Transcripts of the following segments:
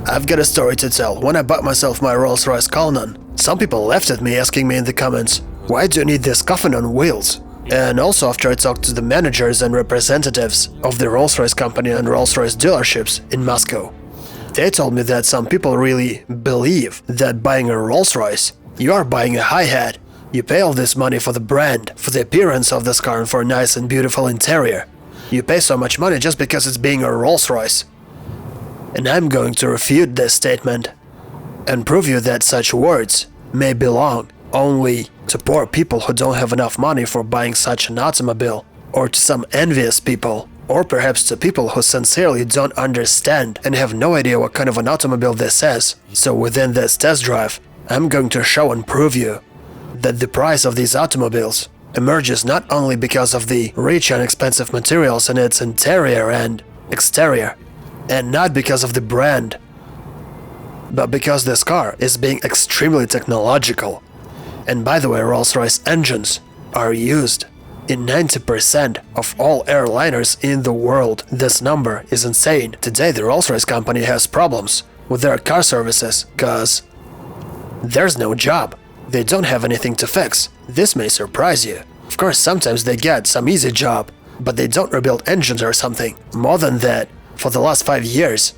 I've got a story to tell. When I bought myself my Rolls-Royce Cullinan, some people laughed at me asking me in the comments, why do you need this coffin on wheels? And also after I talked to the managers and representatives of the Rolls-Royce company and Rolls-Royce dealerships in Moscow, they told me that some people really believe that buying a Rolls-Royce, you are buying a hi-hat. You pay all this money for the brand, for the appearance of this car and for a nice and beautiful interior. You pay so much money just because it's being a Rolls-Royce. And I'm going to refute this statement and prove you that such words may belong only to poor people who don't have enough money for buying such an automobile, or to some envious people, or perhaps to people who sincerely don't understand and have no idea what kind of an automobile this is. So within this test drive, I'm going to show and prove you that the price of these automobiles emerges not only because of the rich and expensive materials in its interior and exterior, and not because of the brand, but because this car is being extremely technological. And by the way, Rolls-Royce engines are used in 90% of all airliners in the world. This number is insane. Today the Rolls-Royce company has problems with their car services because there's no job. They don't have anything to fix. This may surprise you. Of course, sometimes they get some easy job, but they don't rebuild engines or something. More than that, for the last 5 years,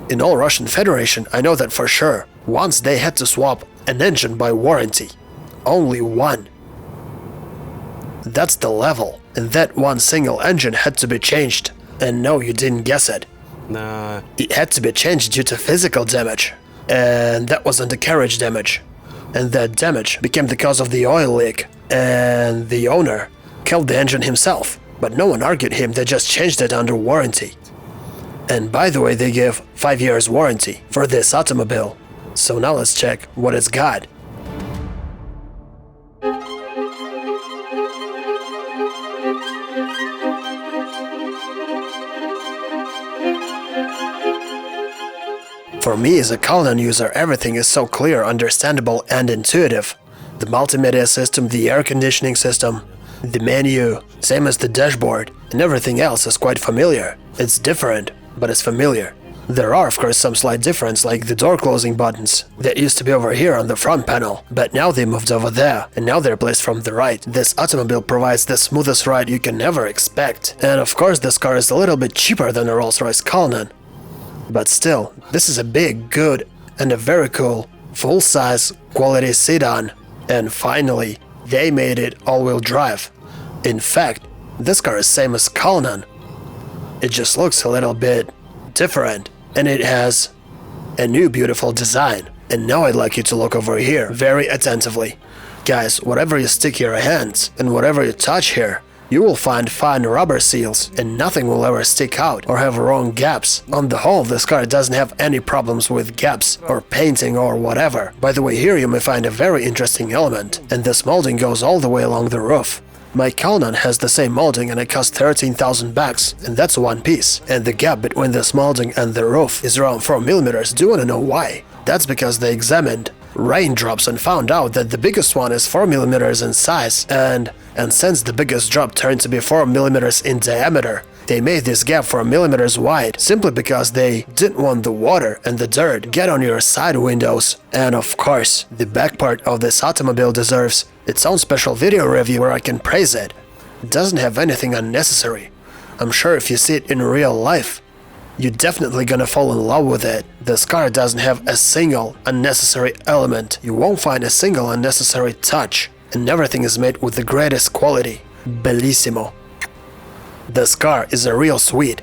in all Russian Federation, I know that for sure, once they had to swap an engine by warranty. Only one. That's the level, and that one single engine had to be changed. And no, you didn't guess it. Nah. It had to be changed due to physical damage, and that wasn't the carriage damage. And that damage became the cause of the oil leak, and the owner killed the engine himself. But no one argued him, they just changed it under warranty. And by the way, they give 5 years warranty for this automobile. So now let's check what it's got. For me as a Cullinan user, everything is so clear, understandable and intuitive. The multimedia system, the air conditioning system, the menu, same as the dashboard, and everything else is quite familiar. It's different, but it's familiar. There are of course some slight difference, like the door closing buttons that used to be over here on the front panel, but now they moved over there, and now they're placed from the right. This automobile provides the smoothest ride you can ever expect. And of course this car is a little bit cheaper than a Rolls-Royce Cullinan. But still, this is a big, good, and a very cool, full-size, quality sedan. And finally, they made it all-wheel drive. In fact, this car is same as Cullinan. It just looks a little bit different, and it has a new beautiful design. And now I'd like you to look over here very attentively. Guys, whatever you stick your hands and whatever you touch here, you will find fine rubber seals, and nothing will ever stick out or have wrong gaps. On the whole, this car doesn't have any problems with gaps or painting or whatever. By the way, here you may find a very interesting element, and this molding goes all the way along the roof. My Cullinan has the same molding and it costs 13,000 bucks, and that's one piece. And the gap between this molding and the roof is around 4 millimeters. Do you wanna know why? That's because they examined raindrops and found out that the biggest one is 4 millimeters in size, and since the biggest drop turned to be 4 millimeters in diameter, they made this gap 4 millimeters wide simply because they didn't want the water and the dirt get on your side windows. And of course, the back part of this automobile deserves its own special video review where I can praise it. It doesn't have anything unnecessary. I'm sure if you see it in real life, you're definitely gonna fall in love with it. This car doesn't have a single unnecessary element. You won't find a single unnecessary touch. And everything is made with the greatest quality. Bellissimo. This car is a real sweet.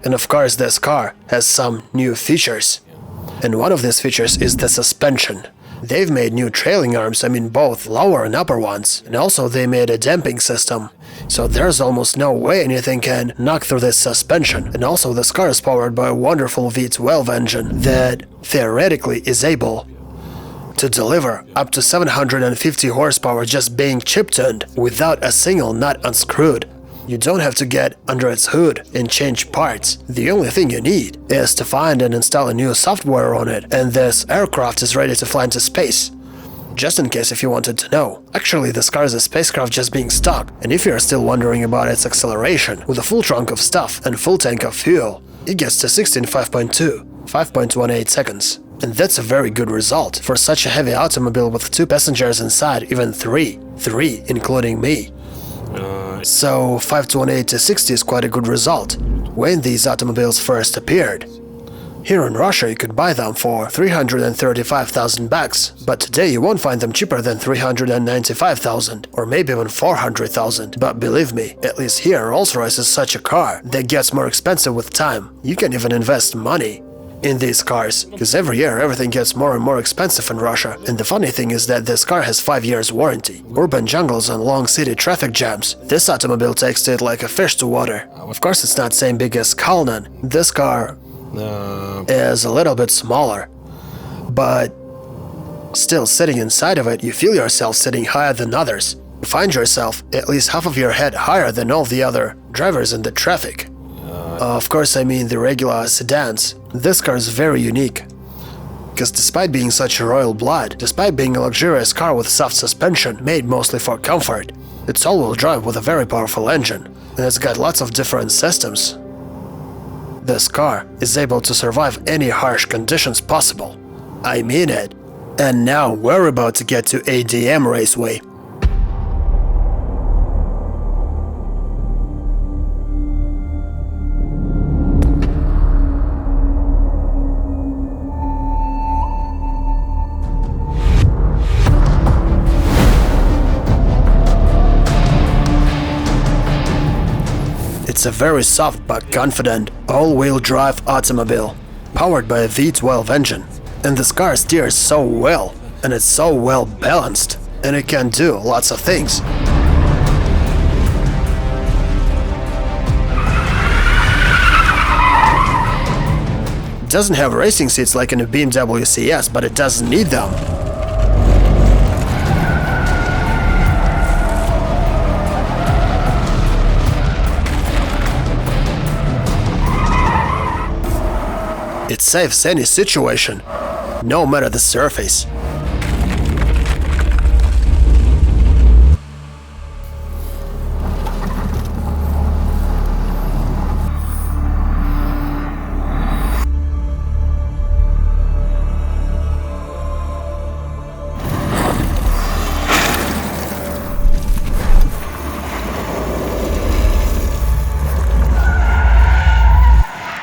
And of course this car has some new features. And one of these features is the suspension. They've made new trailing arms, I mean both lower and upper ones, and also they made a damping system. So there's almost no way anything can knock through this suspension. And also this car is powered by a wonderful V12 engine that theoretically is able to deliver up to 750 horsepower just being chip-tuned without a single nut unscrewed. You don't have to get under its hood and change parts. The only thing you need is to find and install a new software on it, and this aircraft is ready to fly into space. Just in case if you wanted to know. Actually, this car is a spacecraft just being stock, and if you're still wondering about its acceleration, with a full trunk of stuff and full tank of fuel, it gets to 16.5.2, 5.18 seconds. And that's a very good result for such a heavy automobile with 2 passengers inside, even 3, including me. So 5.28 to 60 is quite a good result when these automobiles first appeared. Here in Russia you could buy them for 335,000 bucks, but today you won't find them cheaper than 395,000 or maybe even 400,000. But believe me, at least here Rolls-Royce is such a car that gets more expensive with time. You can even invest money in these cars, because every year everything gets more and more expensive in Russia. And the funny thing is that this car has 5 years warranty. Urban jungles and long city traffic jams, this automobile takes to it like a fish to water. Of course it's not same big as Cullinan. This car is a little bit smaller, but still sitting inside of it you feel yourself sitting higher than others. You find yourself at least half of your head higher than all the other drivers in the traffic. Of course, I mean the regular sedans. This car is very unique, because despite being such a royal blood, despite being a luxurious car with soft suspension made mostly for comfort, it's all-wheel drive with a very powerful engine, and it's got lots of different systems. This car is able to survive any harsh conditions possible. I mean it. And now we're about to get to ADM Raceway. It's a very soft but confident all-wheel drive automobile, powered by a V12 engine. And this car steers so well, and it's so well balanced, and it can do lots of things. It doesn't have racing seats like in a BMW CS, but it doesn't need them. It saves any situation, no matter the surface.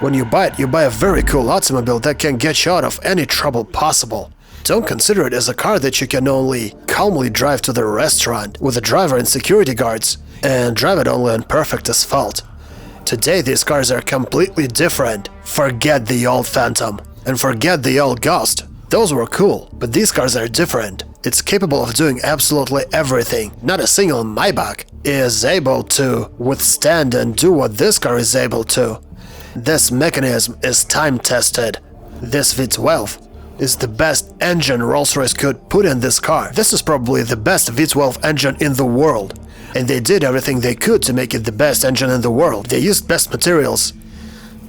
When you buy it, you buy a very cool automobile that can get you out of any trouble possible. Don't consider it as a car that you can only calmly drive to the restaurant with a driver and security guards and drive it only on perfect asphalt. Today these cars are completely different. Forget the old Phantom and forget the old Ghost. Those were cool, but these cars are different. It's capable of doing absolutely everything. Not a single Maybach is able to withstand and do what this car is able to. This mechanism is time-tested. This V12 is the best engine Rolls-Royce could put in this car. This is probably the best V12 engine in the world. And they did everything they could to make it the best engine in the world. They used best materials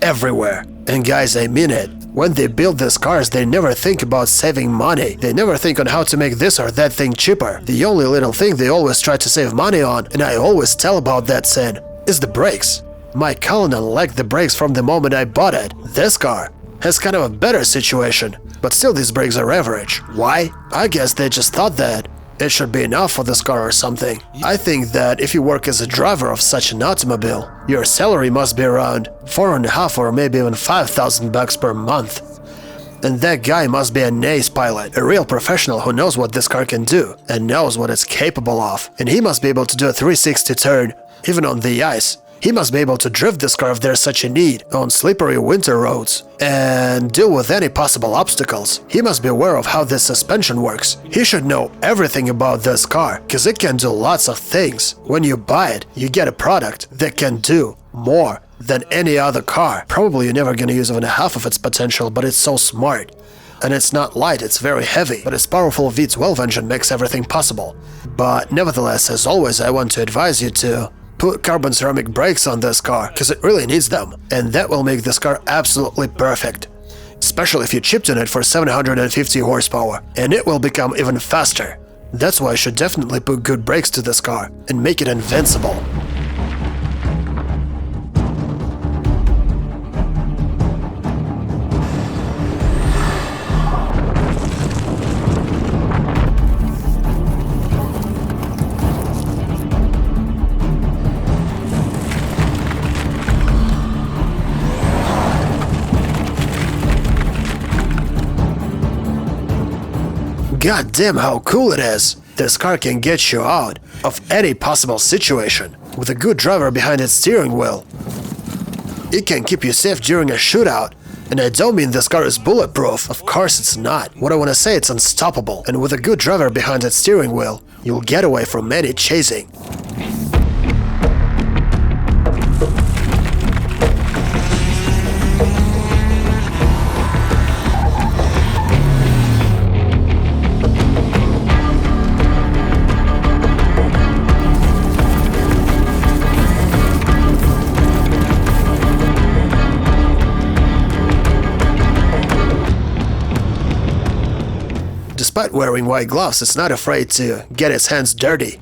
everywhere. And guys, I mean it. When they build these cars, they never think about saving money. They never think on how to make this or that thing cheaper. The only little thing they always try to save money on, and I always tell about that sin, is the brakes. My Cullinan lacked the brakes from the moment I bought it. This car has kind of a better situation, but still these brakes are average. Why? I guess they just thought that it should be enough for this car or something. I think that if you work as a driver of such an automobile, your salary must be around 4.5 or maybe even 5,000 bucks per month. And that guy must be an ace pilot, a real professional who knows what this car can do and knows what it's capable of. And he must be able to do a 360 turn, even on the ice. He must be able to drift this car if there's such a need on slippery winter roads and deal with any possible obstacles. He must be aware of how this suspension works. He should know everything about this car, because it can do lots of things. When you buy it, you get a product that can do more than any other car. Probably you're never gonna use even half of its potential, but it's so smart. And it's not light, it's very heavy, but its powerful V12 engine makes everything possible. But nevertheless, as always, I want to advise you to put carbon ceramic brakes on this car, because it really needs them, and that will make this car absolutely perfect. Especially if you chip-tune it for 750 horsepower, and it will become even faster. That's why I should definitely put good brakes to this car and make it invincible. God damn how cool it is! This car can get you out of any possible situation with a good driver behind its steering wheel. It can keep you safe during a shootout. And I don't mean this car is bulletproof, of course it's not. What I want to say, it's unstoppable. And with a good driver behind its steering wheel, you'll get away from any chasing. Despite wearing white gloves, it's not afraid to get its hands dirty.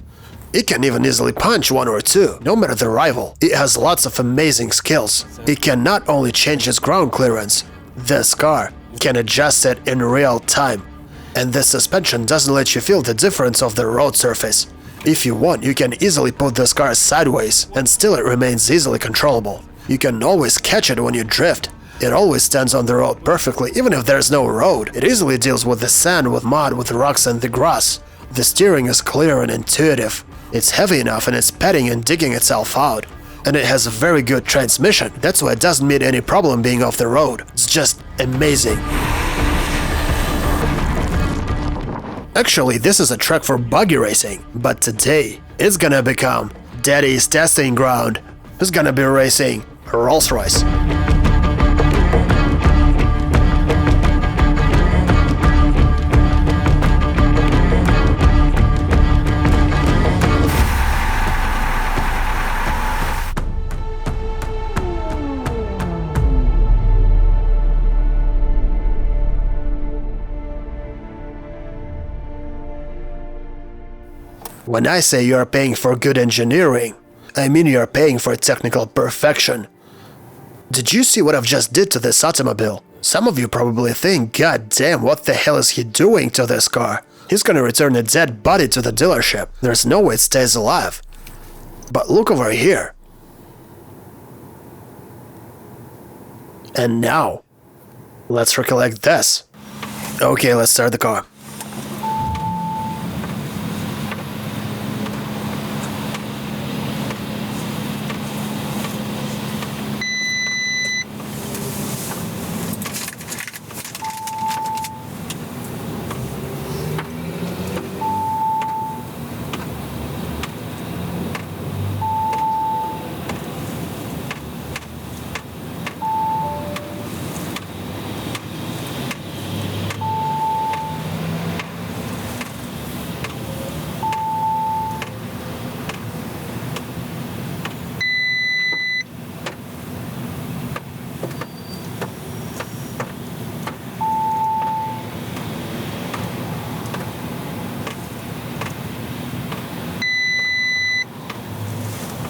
It can even easily punch one or two, no matter the rival. It has lots of amazing skills. It can not only change its ground clearance, this car can adjust it in real time. And this suspension doesn't let you feel the difference of the road surface. If you want, you can easily put this car sideways, and still it remains easily controllable. You can always catch it when you drift. It always stands on the road perfectly, even if there's no road. It easily deals with the sand, with mud, with rocks and the grass. The steering is clear and intuitive. It's heavy enough and it's padding and digging itself out. And it has a very good transmission. That's why it doesn't meet any problem being off the road. It's just amazing. Actually, this is a track for buggy racing, but today it's gonna become Daddy's testing ground. It's gonna be racing a Rolls-Royce. When I say you are paying for good engineering, I mean you are paying for technical perfection. Did you see what I've just did to this automobile? Some of you probably think, God damn, what the hell is he doing to this car? He's gonna return a dead body to the dealership. There's no way it stays alive. But look over here. And now, let's recollect this. Okay, let's start the car.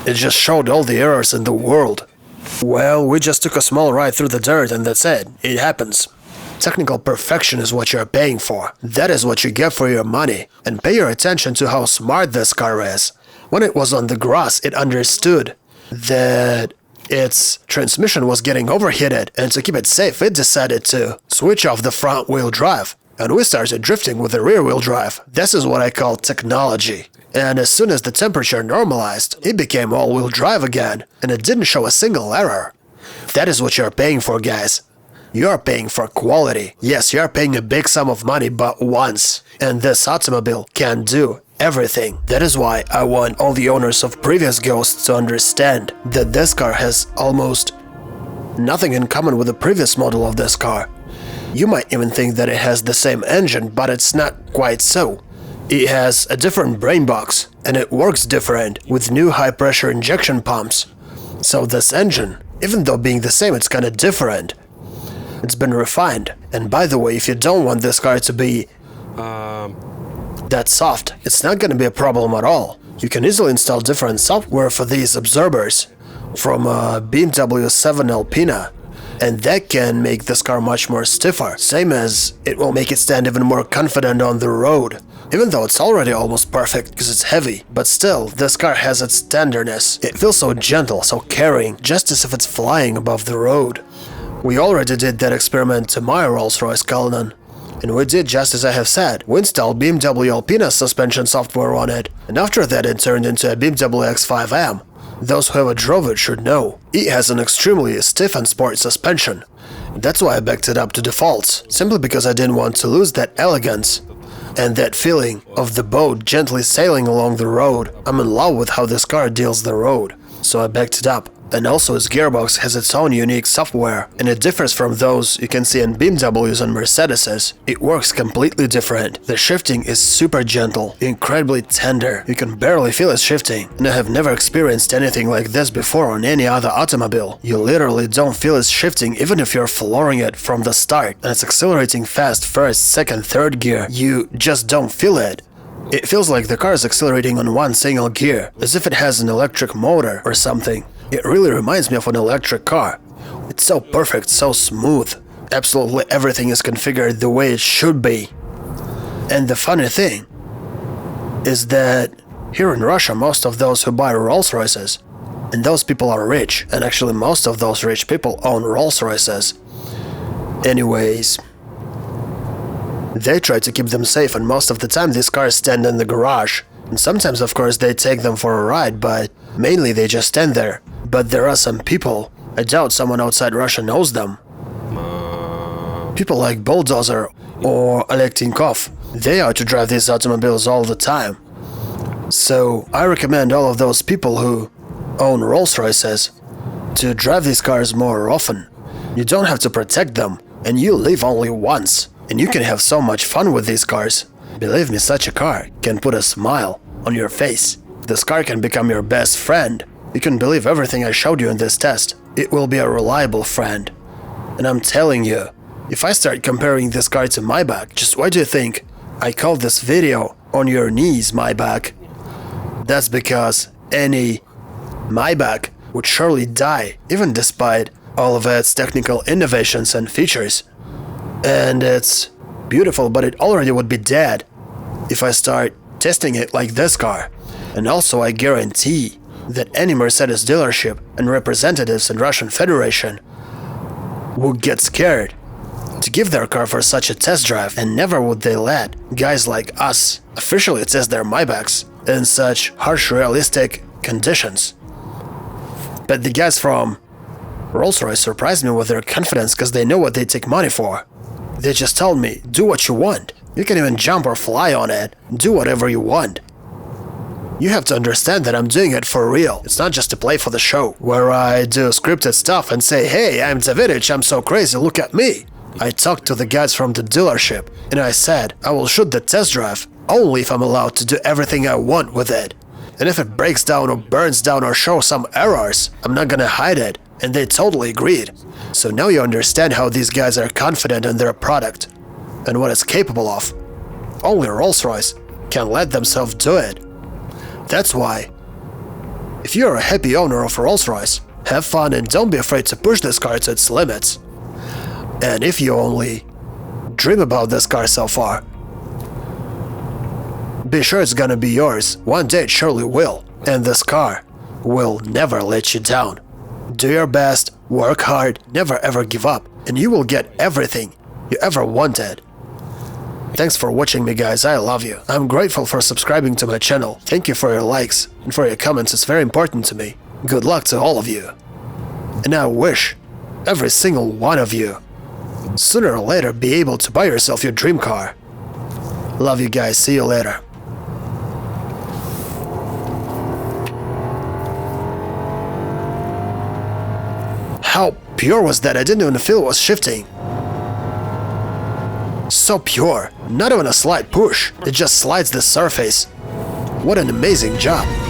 It just showed all the errors in the world. Well, we just took a small ride through the dirt and that's it. It happens. Technical perfection is what you're paying for. That is what you get for your money. And pay your attention to how smart this car is. When it was on the grass, it understood that its transmission was getting overheated, and to keep it safe, it decided to switch off the front-wheel drive. And we started drifting with the rear-wheel drive. This is what I call technology. And as soon as the temperature normalized, it became all-wheel drive again, and it didn't show a single error. That is what you're paying for, guys. You're paying for quality. Yes, you're paying a big sum of money, but once. And this automobile can do everything. That is why I want all the owners of previous Ghosts to understand that this car has almost nothing in common with the previous model of this car. You might even think that it has the same engine, but it's not quite so. It has a different brain box, and it works different with new high-pressure injection pumps. So this engine, even though being the same, it's kinda different. It's been refined. And by the way, if you don't want this car to be that soft, it's not gonna be a problem at all. You can easily install different software for these absorbers from BMW 7 Alpina, and that can make this car much more stiffer, same as it will make it stand even more confident on the road. Even though it's already almost perfect because it's heavy, but still, this car has its tenderness. It feels so gentle, so caring, just as if it's flying above the road. We already did that experiment to my Rolls-Royce Cullinan. And we did just as I have said. We installed BMW Alpina suspension software on it, and after that it turned into a BMW X5M. Those who ever drove it should know. It has an extremely stiff and sport suspension. That's why I backed it up to defaults, simply because I didn't want to lose that elegance and that feeling of the boat gently sailing along the road. I'm in love with how this car deals the road, so I backed it up. And also its gearbox has its own unique software, and it differs from those you can see in BMWs and Mercedeses. It works completely different. The shifting is super gentle, incredibly tender. You can barely feel it shifting, and I have never experienced anything like this before on any other automobile. You literally don't feel it shifting even if you're flooring it from the start, and it's accelerating fast first, second, third gear. You just don't feel it. It feels like the car is accelerating on one single gear, as if it has an electric motor or something. It really reminds me of an electric car. It's so perfect, so smooth. Absolutely everything is configured the way it should be. And the funny thing is that here in Russia, most of those who buy Rolls-Royces, and those people are rich, and actually most of those rich people own Rolls-Royces. Anyways, they try to keep them safe, and most of the time these cars stand in the garage. And sometimes, of course, they take them for a ride, but mainly they just stand there. But there are some people, I doubt someone outside Russia knows them. People like Bulldozer or Oleg Tinkov, they are to drive these automobiles all the time. So I recommend all of those people who own Rolls-Royces to drive these cars more often. You don't have to protect them, and you live only once, and you can have so much fun with these cars. Believe me, such a car can put a smile on your face. This car can become your best friend. You can believe everything I showed you in this test. It will be a reliable friend. And I'm telling you, if I start comparing this car to Maybach, just why do you think I called this video On Your Knees Maybach? That's because any Maybach would surely die, even despite all of its technical innovations and features. And it's beautiful, but it already would be dead if I start testing it like this car. And also I guarantee that any Mercedes dealership and representatives in Russian Federation would get scared to give their car for such a test drive, and never would they let guys like us officially test their Maybachs in such harsh, realistic conditions. But the guys from Rolls-Royce surprised me with their confidence because they know what they take money for. They just told me, do what you want. You can even jump or fly on it. Do whatever you want. You have to understand that I'm doing it for real. It's not just to play for the show, where I do scripted stuff and say, hey, I'm Davidich, I'm so crazy, look at me. I talked to the guys from the dealership, and I said, I will shoot the test drive only if I'm allowed to do everything I want with it. And if it breaks down or burns down or shows some errors, I'm not gonna hide it. And they totally agreed. So now you understand how these guys are confident in their product and what it's capable of. Only Rolls-Royce can let themselves do it. That's why, if you're a happy owner of Rolls-Royce, have fun and don't be afraid to push this car to its limits. And if you only dream about this car so far, be sure it's gonna be yours. One day it surely will. And this car will never let you down. Do your best, work hard, never ever give up, and you will get everything you ever wanted. Thanks for watching me, guys, I love you. I'm grateful for subscribing to my channel. Thank you for your likes and for your comments, it's very important to me. Good luck to all of you. And I wish every single one of you sooner or later be able to buy yourself your dream car. Love you guys, see you later. How pure was that? I didn't even feel it was shifting. So pure, not even a slight push, it just slides the surface. What an amazing job!